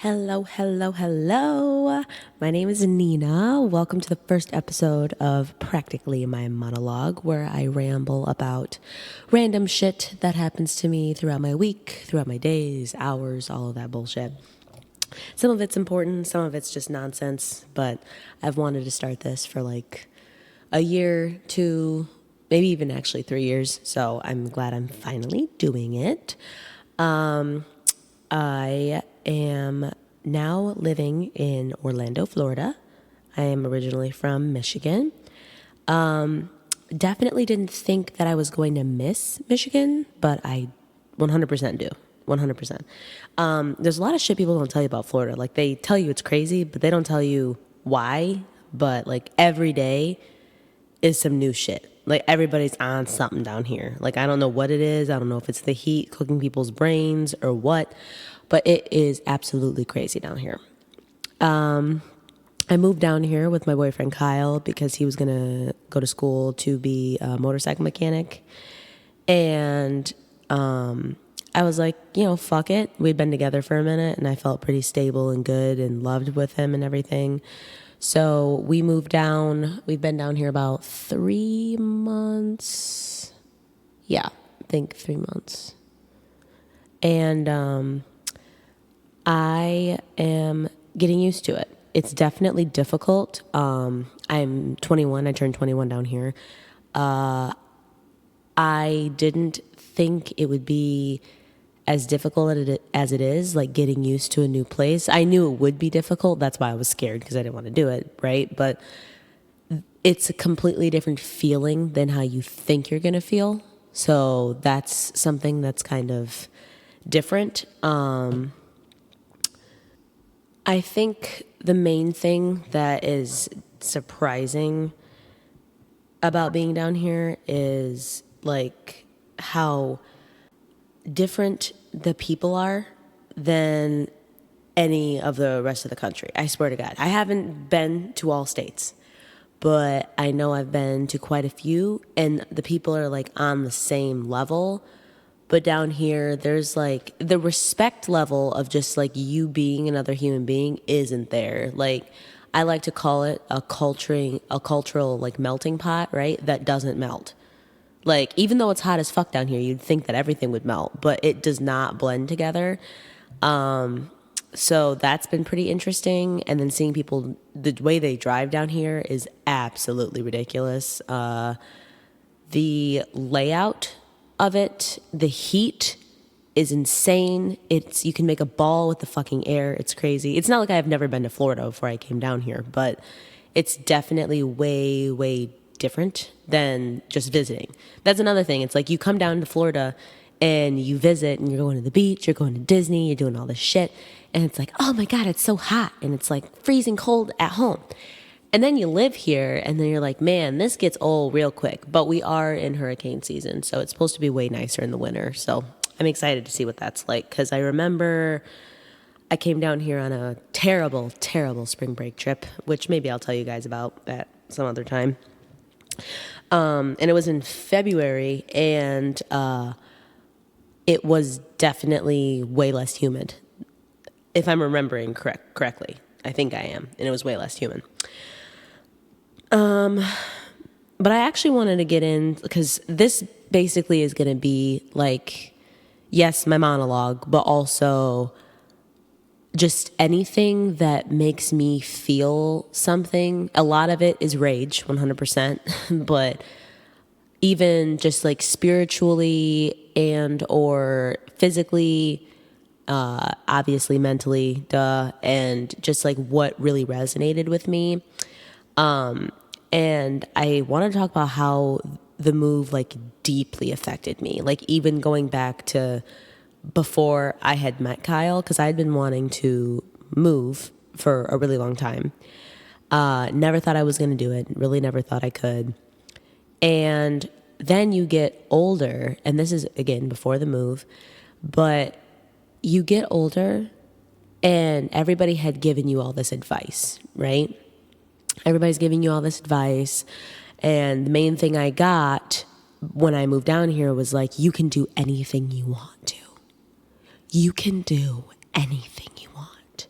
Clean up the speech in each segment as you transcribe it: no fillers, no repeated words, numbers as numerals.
Hello, hello, hello. My name is Nina. Welcome to the first episode of Practically My Monologue, where I ramble about random shit that happens to me throughout my week, throughout my days, hours, all of that bullshit. Some of it's important, some of it's just nonsense, but I've wanted to start this for like a year, two, maybe even actually 3 years, so I'm glad I'm finally doing it. I am now living in Orlando, Florida. I am originally from Michigan. Definitely didn't think that I was going to miss Michigan, but I 100% do. 100%. There's a lot of shit people don't tell you about Florida. Like, they tell you it's crazy, but they don't tell you why. But, like, every day is some new shit. Like, everybody's on something down here. Like, I don't know what it is. I don't know if it's the heat cooking people's brains or what, but it is absolutely crazy down here. I moved down here with my boyfriend Kyle because he was going to go to school to be a motorcycle mechanic. And I was like, fuck it. We'd been together for a minute and I felt pretty stable and good and loved with him and everything. So we moved down. We've been down here about 3 months. Yeah, I think 3 months. And I am getting used to it. It's definitely difficult. I'm 21. I turned 21 down here. I didn't think it would be as difficult as it is, like getting used to a new place. I knew it would be difficult. That's why I was scared, because I didn't want to do it, right? But it's a completely different feeling than how you think you're going to feel. So that's something that's kind of different. I think the main thing that is surprising about being down here is like how different the people are than any of the rest of the country. I swear to God. I haven't been to all states, but I know I've been to quite a few, and the people are like on the same level. But down here, there's like the respect level of just like you being another human being isn't there. Like, I like to call it a cultural like melting pot, right? That doesn't melt. Like, even though it's hot as fuck down here, you'd think that everything would melt, but it does not blend together. So that's been pretty interesting. And then seeing people, the way they drive down here is absolutely ridiculous. The layout of it, the heat is insane. You can make a ball with the fucking air. It's crazy. It's not like I've never been to Florida before I came down here, but it's definitely way, way different than just visiting. That's another thing. It's like you come down to Florida and you visit and you're going to the beach, you're going to Disney, you're doing all this shit. And it's like, oh my God, it's so hot. And it's like freezing cold at home. And then you live here and then you're like, man, this gets old real quick. But we are in hurricane season, so it's supposed to be way nicer in the winter. So I'm excited to see what that's like, because I remember I came down here on a terrible, terrible spring break trip, which maybe I'll tell you guys about at some other time. And it was in February, and it was definitely way less humid. If I'm remembering correctly. I think I am. And it was way less humid. But I actually wanted to get in, because this basically is going to be like, yes, my monologue, but also just anything that makes me feel something. A lot of it is rage, 100%, but even just like spiritually and or physically, obviously mentally, and just like what really resonated with me. And I want to talk about how the move like deeply affected me. Like, even going back to before I had met Kyle, because I had been wanting to move for a really long time. Never thought I was going to do it. Really never thought I could. And then you get older, and this is, again, before the move, but you get older and everybody had given you all this advice, right? Everybody's giving you all this advice. And the main thing I got when I moved down here was like, you can do anything you want to. You can do anything you want.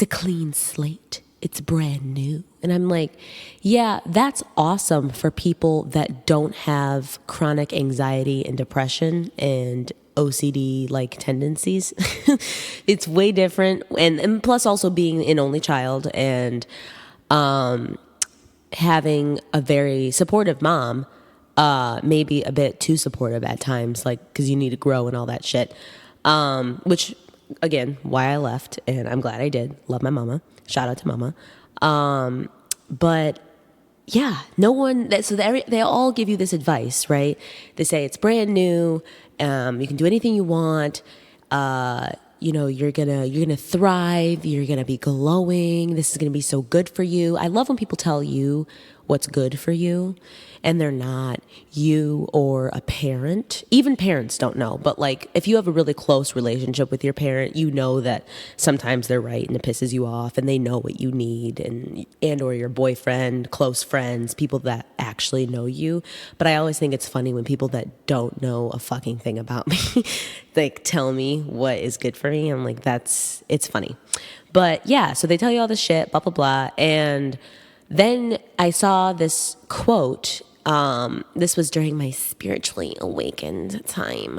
It's a clean slate. It's brand new. And I'm like, yeah, that's awesome for people that don't have chronic anxiety and depression and OCD like tendencies. It's way different. And plus also being an only child and having a very supportive mom, maybe a bit too supportive at times, like, because you need to grow and all that shit. Which, again, why I left, and I'm glad I did. Love my mama. Shout out to mama. But yeah, no one, so they all give you this advice, right? They say it's brand new. You can do anything you want. You're gonna thrive. You're gonna be glowing. This is gonna be so good for you. I love when people tell you what's good for you and they're not you or a parent. Even parents don't know, but like if you have a really close relationship with your parent, you know that sometimes they're right and it pisses you off and they know what you need, and or your boyfriend, close friends, people that actually know you. But I always think it's funny when people that don't know a fucking thing about me like tell me what is good for me. I'm like, it's funny. But yeah, so they tell you all this shit, blah, blah, blah. And then I saw this quote. This was during my spiritually awakened time,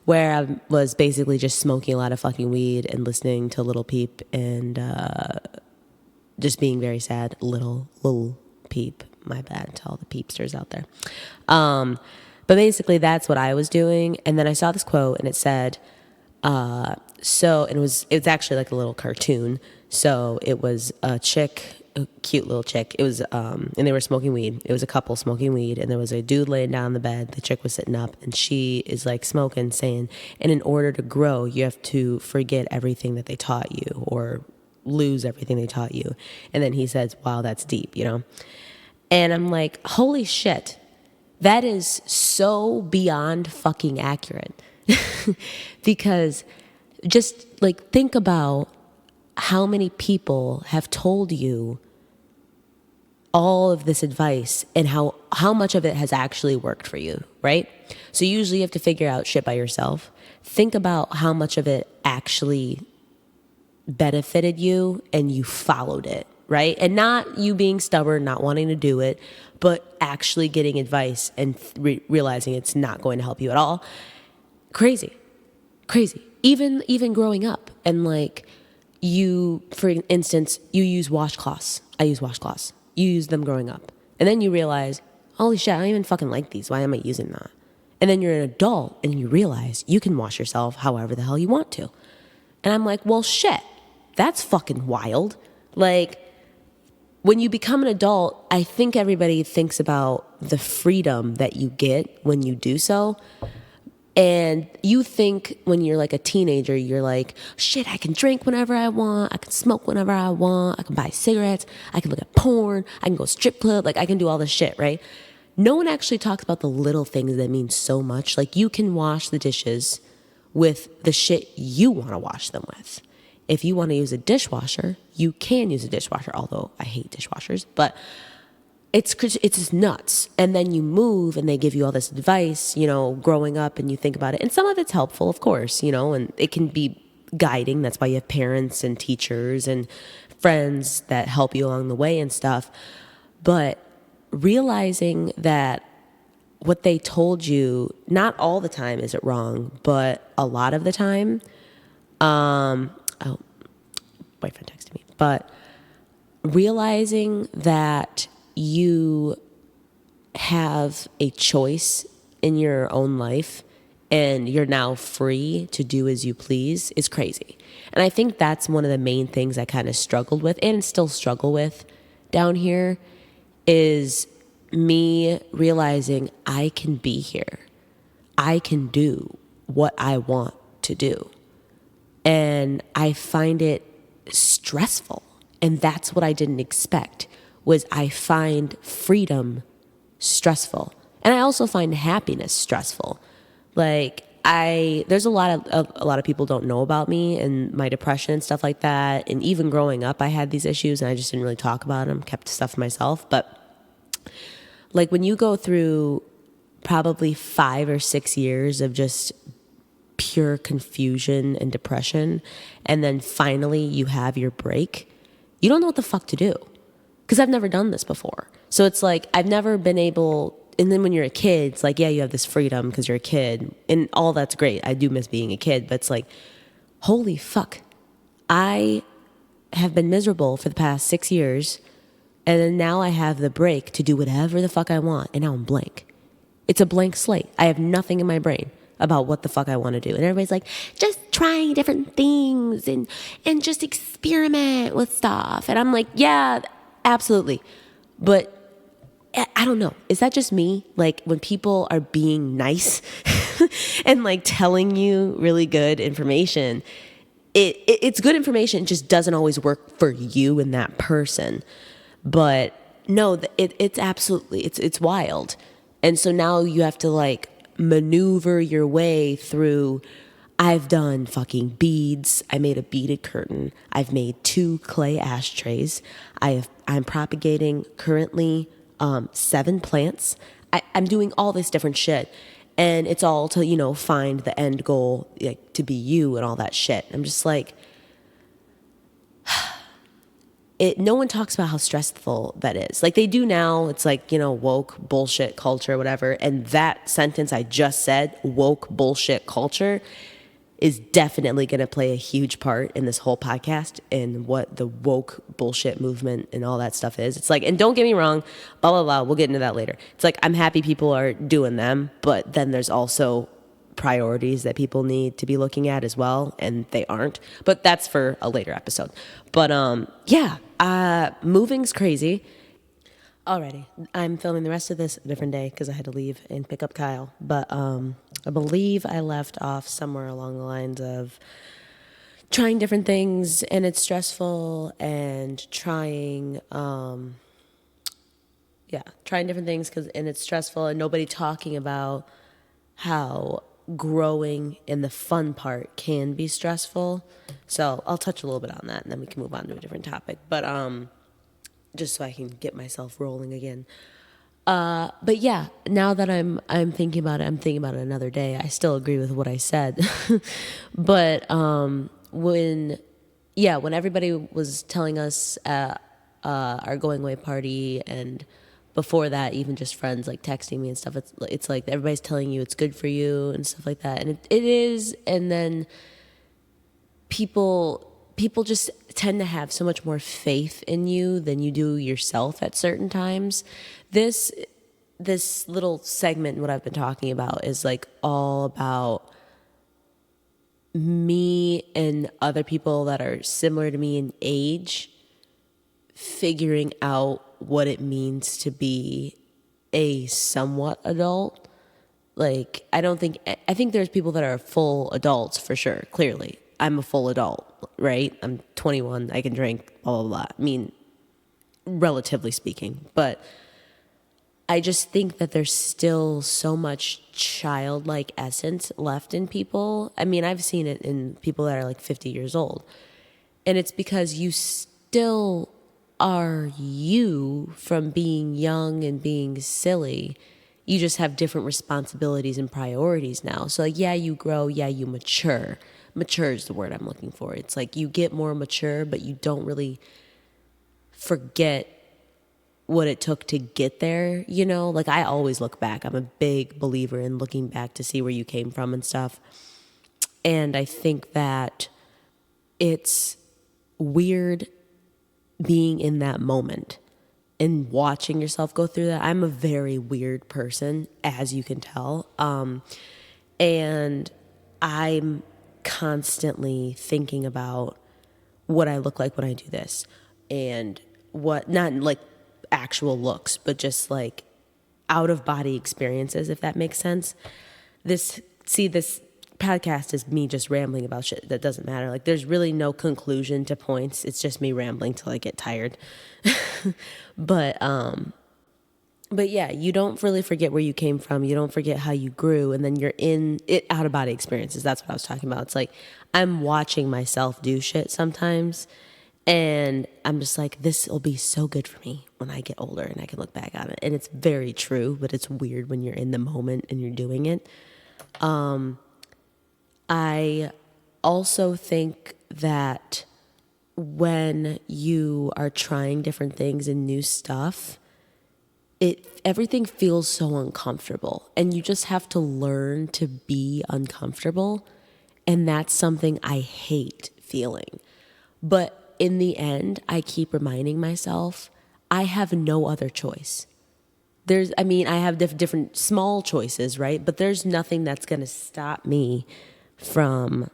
where I was basically just smoking a lot of fucking weed and listening to Lil Peep and just being very sad. Lil Peep. My bad to all the peepsters out there. But basically that's what I was doing. And then I saw this quote and it said, it's actually like a little cartoon. So it was a chick, a cute little chick. It was, and they were smoking weed. It was a couple smoking weed, and there was a dude laying down in the bed. The chick was sitting up, and she is like smoking, saying, and in order to grow, you have to forget everything that they taught you or lose everything they taught you. And then he says, wow, that's deep, And I'm like, holy shit, that is so beyond fucking accurate. Because just like think about how many people have told you all of this advice and how much of it has actually worked for you, right? So usually you have to figure out shit by yourself. Think about how much of it actually benefited you and you followed it, right? And not you being stubborn, not wanting to do it, but actually getting advice and realizing it's not going to help you at all. Crazy. Even growing up, and like you, for instance, you use washcloths. I use washcloths. You use them growing up. And then you realize, holy shit, I don't even fucking like these. Why am I using that? And then you're an adult and you realize you can wash yourself however the hell you want to. And I'm like, well, shit, that's fucking wild. Like, when you become an adult, I think everybody thinks about the freedom that you get when you do so. And you think when you're like a teenager, you're like, shit, I can drink whenever I want. I can smoke whenever I want. I can buy cigarettes. I can look at porn. I can go strip club. Like I can do all this shit, right? No one actually talks about the little things that mean so much. Like you can wash the dishes with the shit you want to wash them with. If you want to use a dishwasher, you can use a dishwasher, although I hate dishwashers, but it's just nuts. And then you move and they give you all this advice, growing up, and you think about it. And some of it's helpful, of course, and it can be guiding. That's why you have parents and teachers and friends that help you along the way and stuff. But realizing that what they told you, not all the time is it wrong, but a lot of the time, boyfriend texted me, but realizing that you have a choice in your own life and you're now free to do as you please is crazy. And I think that's one of the main things I kind of struggled with and still struggle with down here is me realizing I can be here. I can do what I want to do. And I find it stressful. And that's what I didn't expect. Was I find freedom stressful. And I also find happiness stressful. Like there's a lot of people don't know about me and my depression and stuff like that. And even growing up, I had these issues and I just didn't really talk about them, kept stuff to myself. But like when you go through probably 5 or 6 years of just pure confusion and depression, and then finally you have your break, you don't know what the fuck to do. Because I've never done this before. So it's like, I've never been able, and then when you're a kid, it's like, yeah, you have this freedom because you're a kid, and all that's great. I do miss being a kid, but it's like, holy fuck. I have been miserable for the past 6 years, and then now I have the break to do whatever the fuck I want, and now I'm blank. It's a blank slate. I have nothing in my brain about what the fuck I want to do. And everybody's like, just trying different things and just experiment with stuff. And I'm like, yeah, absolutely. But I don't know. Is that just me? Like when people are being nice and like telling you really good information, it's good information. It just doesn't always work for you and that person. But no, it's absolutely, it's wild. And so now you have to like maneuver your way through. I've done fucking beads. I made a beaded curtain. I've made 2 clay ashtrays. I'm propagating currently 7 plants. I'm doing all this different shit. And it's all to, find the end goal, like to be you and all that shit. I'm just like, no one talks about how stressful that is. Like they do now. It's like, woke bullshit culture, whatever. And that sentence I just said, woke bullshit culture, is definitely going to play a huge part in this whole podcast and what the woke bullshit movement and all that stuff is. It's like, and don't get me wrong, blah, blah, blah. We'll get into that later. It's like, I'm happy people are doing them, but then there's also priorities that people need to be looking at as well, and they aren't. But that's for a later episode. But moving's crazy. Alrighty, I'm filming the rest of this a different day because I had to leave and pick up Kyle. But I believe I left off somewhere along the lines of trying different things, and it's stressful, and trying different things and it's stressful, and nobody talking about how growing and the fun part can be stressful. So I'll touch a little bit on that, and then we can move on to a different topic. But just so I can get myself rolling again. But yeah, now that I'm thinking about it, I'm thinking about it another day. I still agree with what I said. But when everybody was telling us at our going away party, and before that, even just friends like texting me and stuff, it's like everybody's telling you it's good for you and stuff like that. And it is. And then people just tend to have so much more faith in you than you do yourself at certain times. This little segment, what I've been talking about, is like all about me and other people that are similar to me in age figuring out what it means to be a somewhat adult. Like, I think there's people that are full adults for sure, clearly. I'm a full adult, right? I'm 21, I can drink, blah, blah, blah. I mean, relatively speaking. But I just think that there's still so much childlike essence left in people. I mean, I've seen it in people that are like 50 years old. And it's because you still are you from being young and being silly. You just have different responsibilities and priorities now. So like, yeah, you grow, yeah, you mature. Mature is the word I'm looking for. It's like you get more mature, but you don't really forget what it took to get there, Like I always look back. I'm a big believer in looking back to see where you came from and stuff. And I think that it's weird being in that moment and watching yourself go through that. I'm a very weird person, as you can tell. And I'm constantly thinking about what I look like when I do this, and what, not like actual looks, but just like out of body experiences, if that makes sense. This podcast is me just rambling about shit that doesn't matter. Like there's really no conclusion to points. It's just me rambling till I get tired. But yeah, you don't really forget where you came from. You don't forget how you grew, and then you're in it, out of body experiences. That's what I was talking about. It's like I'm watching myself do shit sometimes, and I'm just like, this will be so good for me when I get older and I can look back on it. And it's very true, but it's weird when you're in the moment and you're doing it. I also think that when you are trying different things and new stuff, everything feels so uncomfortable, and you just have to learn to be uncomfortable. And that's something I hate feeling. But in the end, I keep reminding myself I have no other choice. I have different small choices, right? But there's nothing that's going to stop me from.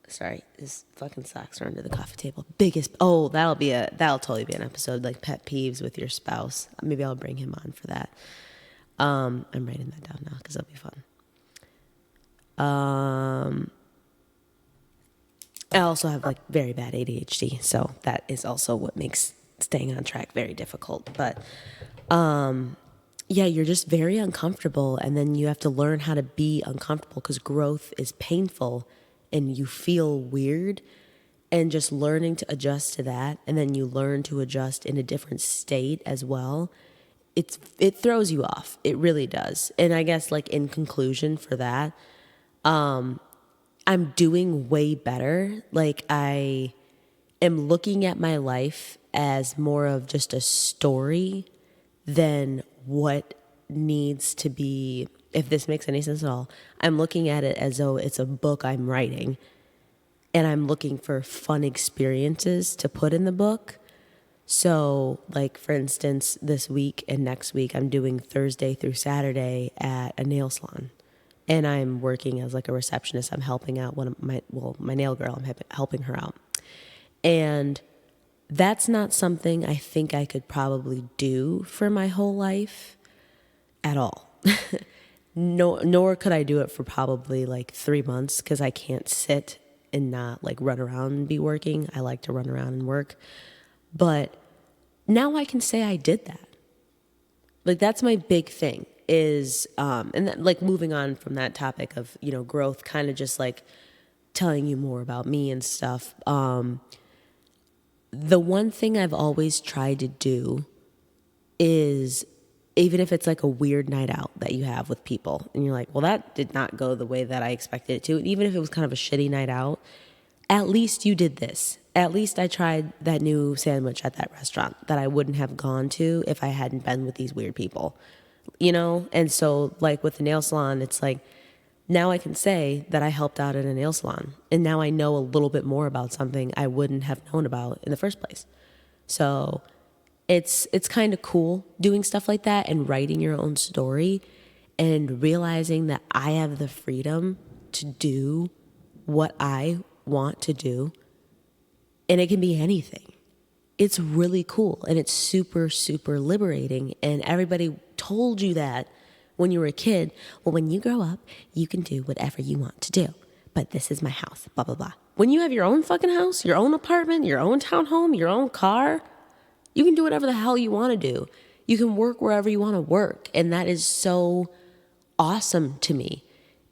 Sorry, his fucking socks are under the coffee table. That'll totally be an episode, like pet peeves with your spouse. Maybe I'll bring him on for that. I'm writing that down now because that'll be fun. I also have like very bad ADHD, so that is also what makes staying on track very difficult. But yeah, you're just very uncomfortable, and then you have to learn how to be uncomfortable because growth is painful and you feel weird, and just learning to adjust to that, and then you learn to adjust in a different state as well. It throws you off. It really does. And I guess like in conclusion for that, I'm doing way better. Like I am looking at my life as more of just a story than what needs to be, if this makes any sense at all. I'm looking at it as though it's a book I'm writing, and I'm looking for fun experiences to put in the book. So, like, for instance, this week and next week, I'm doing Thursday through Saturday at a nail salon. And I'm working as like a receptionist. I'm helping out my nail girl. I'm helping her out. And that's not something I think I could probably do for my whole life at all. No, nor could I do it for probably like 3 months because I can't sit and not like run around and be working. I like to run around and work. But now I can say I did that. Like that's my big thing is, and that, like moving on from that topic of, growth, kind of just like telling you more about me and stuff. The one thing I've always tried to do is, even if it's like a weird night out that you have with people and you're like, well, that did not go the way that I expected it to. And even if it was kind of a shitty night out, at least you did this. At least I tried that new sandwich at that restaurant that I wouldn't have gone to if I hadn't been with these weird people, And so like with the nail salon, it's like, now I can say that I helped out at a nail salon, and now I know a little bit more about something I wouldn't have known about in the first place. So it's kind of cool doing stuff like that and writing your own story and realizing that I have the freedom to do what I want to do, and it can be anything. It's really cool, and it's super, super liberating. And everybody told you that when you were a kid. Well, when you grow up, you can do whatever you want to do. But this is my house, blah, blah, blah. When you have your own fucking house, your own apartment, your own townhome, your own car, you can do whatever the hell you want to do. You can work wherever you want to work. And that is so awesome to me.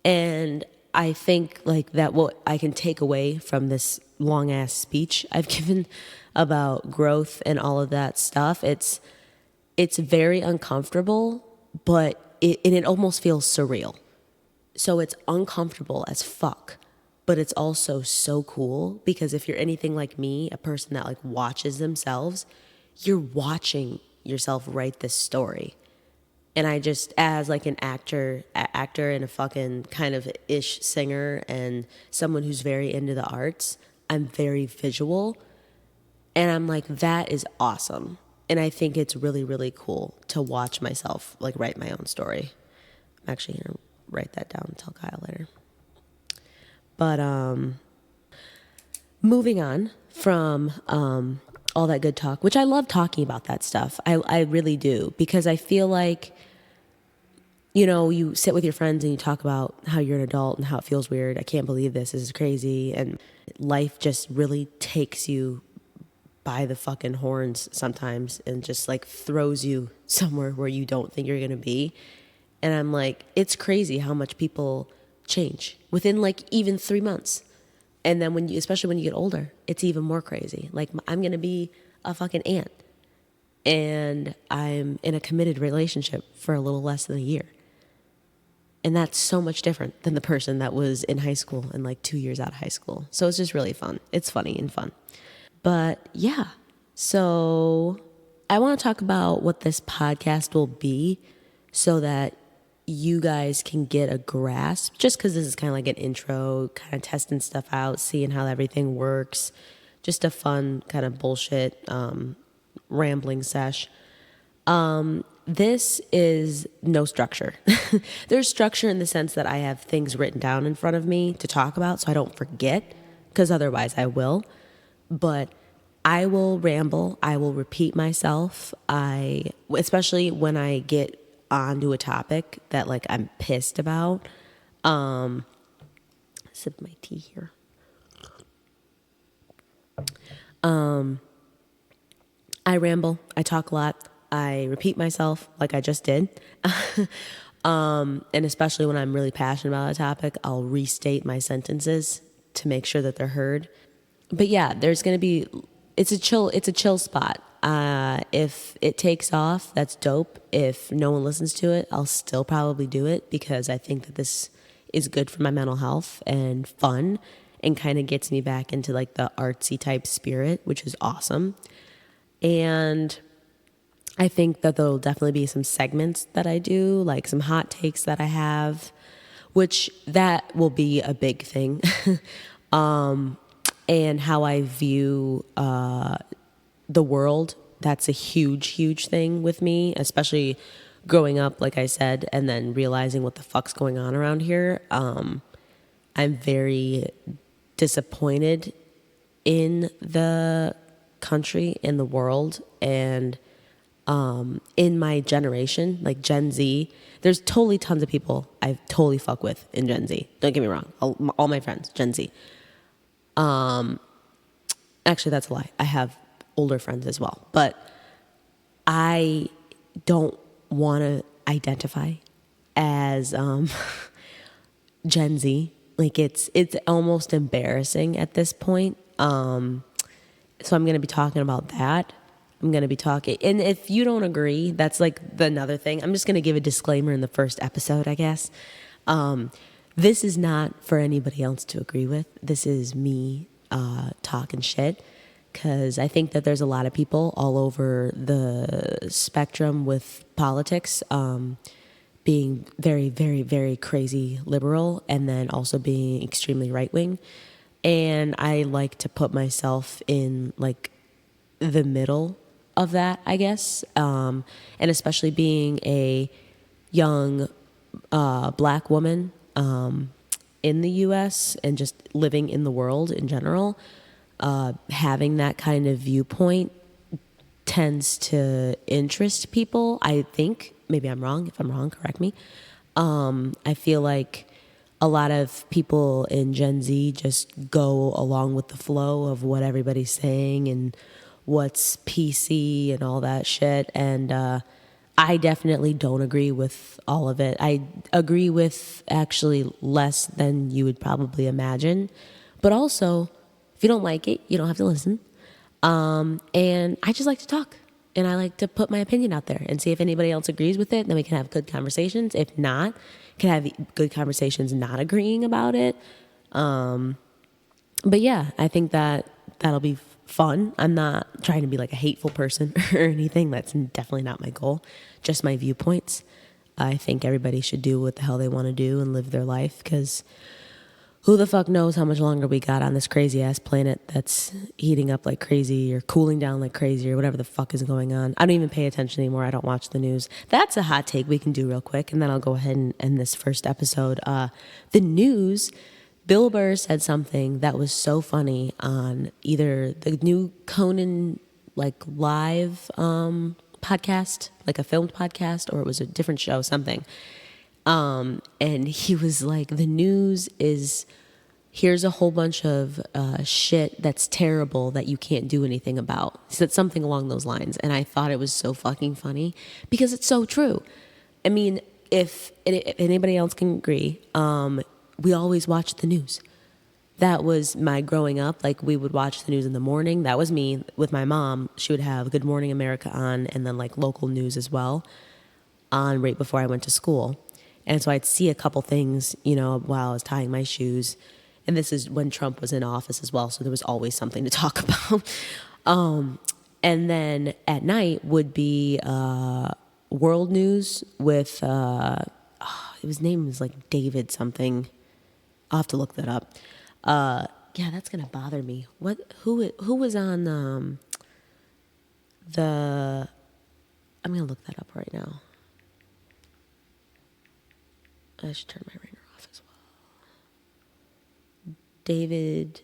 And I think like that what I can take away from this long ass speech I've given about growth and all of that stuff, it's very uncomfortable, but it almost feels surreal. So it's uncomfortable as fuck, but it's also so cool because if you're anything like me, a person that like watches themselves, you're watching yourself write this story. And I just, as like an actor and a fucking kind of ish singer and someone who's very into the arts, I'm very visual. And I'm like, that is awesome. And I think it's really, really cool to watch myself like write my own story. I'm actually going to write that down and tell Kyle later. But moving on from all that good talk, which I love talking about that stuff. I really do, because I feel like, you sit with your friends and you talk about how you're an adult and how it feels weird. I can't believe this is crazy. And life just really takes you by the fucking horns sometimes and just like throws you somewhere where you don't think you're going to be. And I'm like, it's crazy how much people change within like even 3 months. And then especially when you get older, it's even more crazy. Like I'm going to be a fucking aunt, and I'm in a committed relationship for a little less than a year. And that's so much different than the person that was in high school and like 2 years out of high school. So it's just really fun. It's funny and fun. But yeah, so I want to talk about what this podcast will be so that you guys can get a grasp, just because this is kind of like an intro, kind of testing stuff out, seeing how everything works. Just a fun kind of bullshit rambling sesh. This is no structure. There's structure in the sense that I have things written down in front of me to talk about so I don't forget, because otherwise I will. But I will ramble. I will repeat myself. Especially when I get onto a topic that like I'm pissed about. Sip my tea here. I ramble. I talk a lot. I repeat myself like I just did. And especially when I'm really passionate about a topic, I'll restate my sentences to make sure that they're heard. But yeah, there's going to be, it's a chill spot. If it takes off, that's dope. If no one listens to it, I'll still probably do it because I think that this is good for my mental health and fun and kind of gets me back into like the artsy type spirit, which is awesome. And I think that there'll definitely be some segments that I do, like some hot takes that I have, which that will be a big thing. And how I view the world, that's a huge thing with me, especially growing up, like I said, and then realizing what the fuck's going on around here. I'm very disappointed in the country, in the world, and in my generation, like Gen Z. There's totally tons of people I totally fuck with in Gen Z. Don't get me wrong. All my friends, Gen Z. Actually, that's a lie. I have older friends as well. But I don't want to identify as Gen Z. Like, it's almost embarrassing at this point. So I'm going to be talking about that. I'm going to be talking, and if you don't agree, that's like another thing. I'm just going to give a disclaimer in the first episode, I guess. This is not for anybody else to agree with. This is me talking shit, because I think that there's a lot of people all over the spectrum with politics, being very crazy liberal, and then also being extremely right-wing. And I like to put myself in like the middle of that, I guess. And especially being a young black woman in the US and just living in the world in general, having that kind of viewpoint tends to interest people, I think. Maybe I'm wrong. If I'm wrong, correct me. I feel like a lot of people in Gen Z just go along with the flow of what everybody's saying and what's PC and all that shit. And I definitely don't agree with all of it. I agree with actually less than you would probably imagine. But also, if you don't like it, you don't have to listen. And I just like to talk. And I like to put my opinion out there and see if anybody else agrees with it. Then we can have good conversations. If not, can have good conversations not agreeing about it. But yeah, I think that that'll be fun. I'm not trying to be like a hateful person or anything. That's definitely not my goal. Just my viewpoints. I think everybody should do what the hell they want to do and live their life, because who the fuck knows how much longer we got on this crazy ass planet that's heating up like crazy or cooling down like crazy or whatever the fuck is going on. I don't even pay attention anymore. I don't watch the news. That's a hot take we can do real quick, and then I'll go ahead and end this first episode. The news, Bill Burr said something that was so funny on either the new Conan like live podcast, like a filmed podcast, or it was a different show, something. And he was like, the news is, here's a whole bunch of shit that's terrible that you can't do anything about. He said something along those lines. And I thought it was so fucking funny because it's so true. I mean, if anybody else can agree, we always watch the news. That was my growing up. Like, we would watch the news in the morning. That was me with my mom. She would have Good Morning America on, and then like local news as well on right before I went to school. And so I'd see a couple things, while I was tying my shoes. And this is when Trump was in office as well, so there was always something to talk about. And then at night would be world news with his name was like David something. I'll have to look that up. Yeah, that's gonna bother me. Who was on the? I'm gonna look that up right now. I should turn my ringer off as well. David.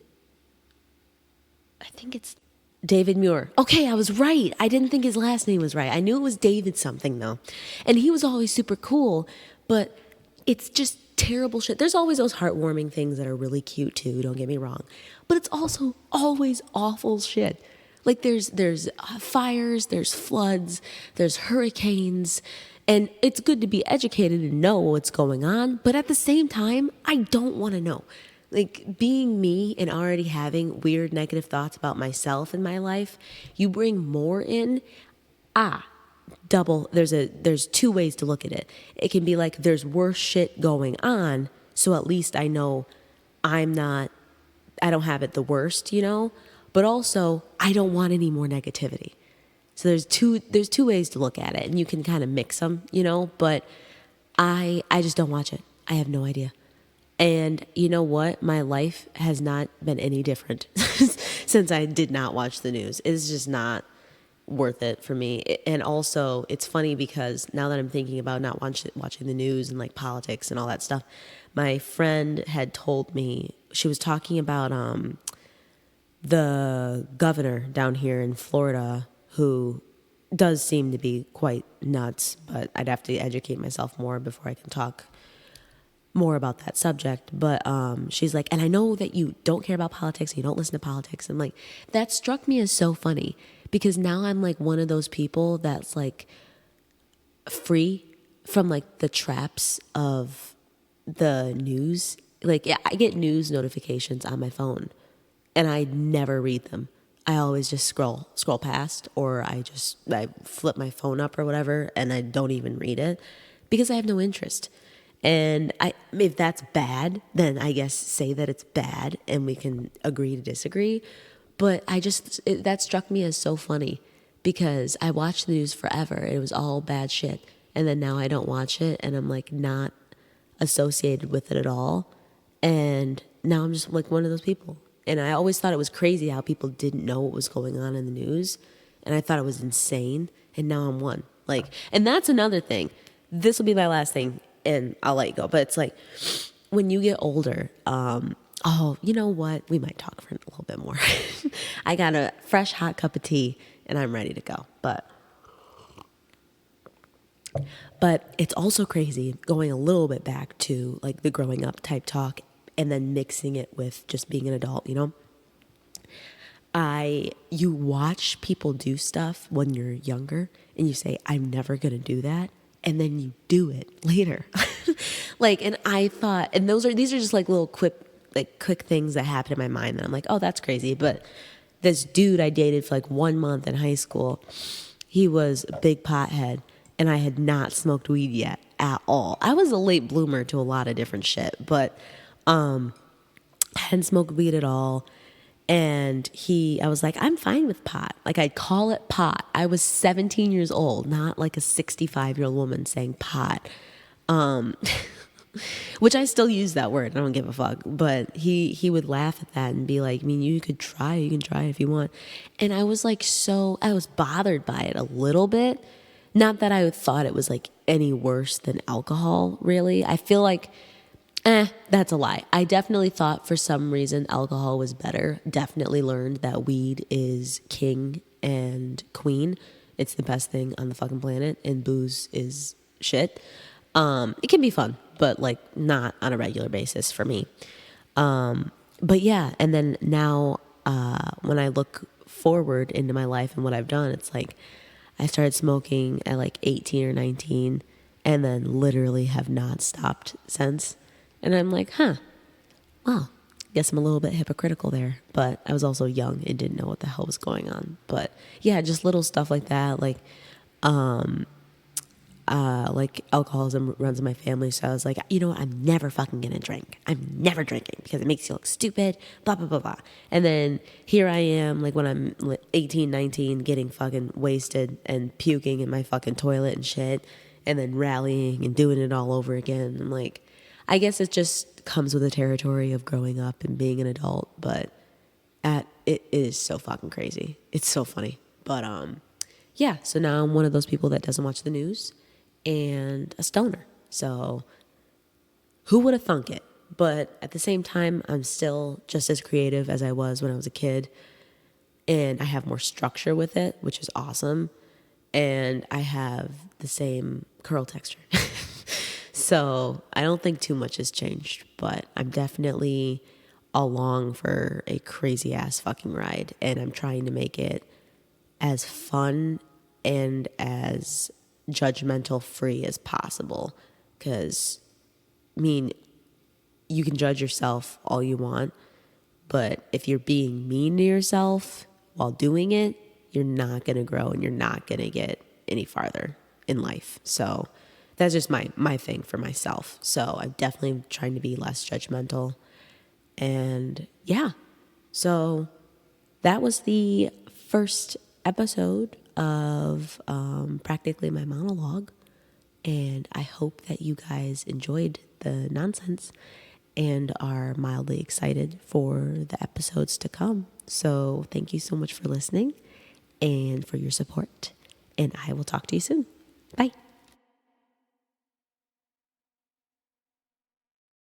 I think it's David Muir. Okay, I was right. I didn't think his last name was right. I knew it was David something though. And he was always super cool, but it's just terrible shit. There's always those heartwarming things that are really cute too, don't get me wrong. But it's also always awful shit. Like there's fires, there's floods, there's hurricanes, and it's good to be educated and know what's going on, but at the same time, I don't want to know. Like being me and already having weird negative thoughts about myself and my life, you bring more in, double. There's two ways to look at it. It can be like there's worse shit going on, so at least I know I don't have it the worst, but also I don't want any more negativity. So there's two ways to look at it, and you can kind of mix them, but I just don't watch it. I have no idea. And you know what? My life has not been any different since I did not watch the news. It's just not worth it for me. And also, it's funny because now that I'm thinking about not watching the news and like politics and all that stuff, my friend had told me, she was talking about the governor down here in Florida who does seem to be quite nuts, but I'd have to educate myself more before I can talk more about that subject. But she's like, and I know that you don't care about politics, you don't listen to politics. And like, that struck me as so funny because now I'm like one of those people that's like free from like the traps of the news. Like, yeah, I get news notifications on my phone and I never read them. I always just scroll past, or I flip my phone up or whatever, and I don't even read it because I have no interest. And if that's bad, then I guess say that it's bad and we can agree to disagree. But that struck me as so funny because I watched the news forever. It was all bad shit. And then now I don't watch it and I'm like not associated with it at all. And now I'm just like one of those people. And I always thought it was crazy how people didn't know what was going on in the news. And I thought it was insane. And now I'm one. Like, and that's another thing. This will be my last thing and I'll let you go. But it's like when you get older, you know what? We might talk for a little bit more. I got a fresh hot cup of tea and I'm ready to go. But it's also crazy going a little bit back to like the growing up type talk and then mixing it with just being an adult, you watch people do stuff when you're younger and you say, I'm never going to do that. And then you do it later. And I thought, and these are just like little quick things that happen in my mind that I'm like, oh, that's crazy. But this dude I dated for like 1 month in high school, he was a big pothead and I had not smoked weed yet at all. I was a late bloomer to a lot of different shit, but I hadn't smoked weed at all. And I was like, I'm fine with pot. Like I'd call it pot. I was 17 years old, not like a 65-year-old woman saying pot. Which I still use that word. I don't give a fuck. But he would laugh at that and be like, I mean, you can try if you want. And I was like, I was bothered by it a little bit. Not that I thought it was like any worse than alcohol, really. I feel like, that's a lie. I definitely thought for some reason alcohol was better. Definitely learned that weed is king and queen. It's the best thing on the fucking planet, and booze is shit. It can be fun, but like not on a regular basis for me. But yeah, and then now when I look forward into my life and what I've done, it's like I started smoking at like 18 or 19 and then literally have not stopped since. And I'm like, well, guess I'm a little bit hypocritical there. But I was also young and didn't know what the hell was going on. But yeah, just little stuff like that. Like, like alcoholism runs in my family. So I was like, you know what? I'm never fucking gonna drink. I'm never drinking because it makes you look stupid, blah, blah, blah, blah. And then here I am, like when I'm like 18, 19, getting fucking wasted and puking in my fucking toilet and shit, and then rallying and doing it all over again. I'm like, I guess it just comes with the territory of growing up and being an adult, but it is so fucking crazy. It's so funny. But yeah, so now I'm one of those people that doesn't watch the news and a stoner. So who would have thunk it? But at the same time, I'm still just as creative as I was when I was a kid. And I have more structure with it, which is awesome. And I have the same curl texture. So I don't think too much has changed, but I'm definitely along for a crazy ass fucking ride. And I'm trying to make it as fun and as judgmental free as possible. Because, I mean, you can judge yourself all you want, but if you're being mean to yourself while doing it, you're not going to grow and you're not going to get any farther in life. So that's just my thing for myself. So I'm definitely trying to be less judgmental. And yeah, so that was the first episode of Practically My Monologue. And I hope that you guys enjoyed the nonsense and are mildly excited for the episodes to come. So thank you so much for listening and for your support. And I will talk to you soon. Bye.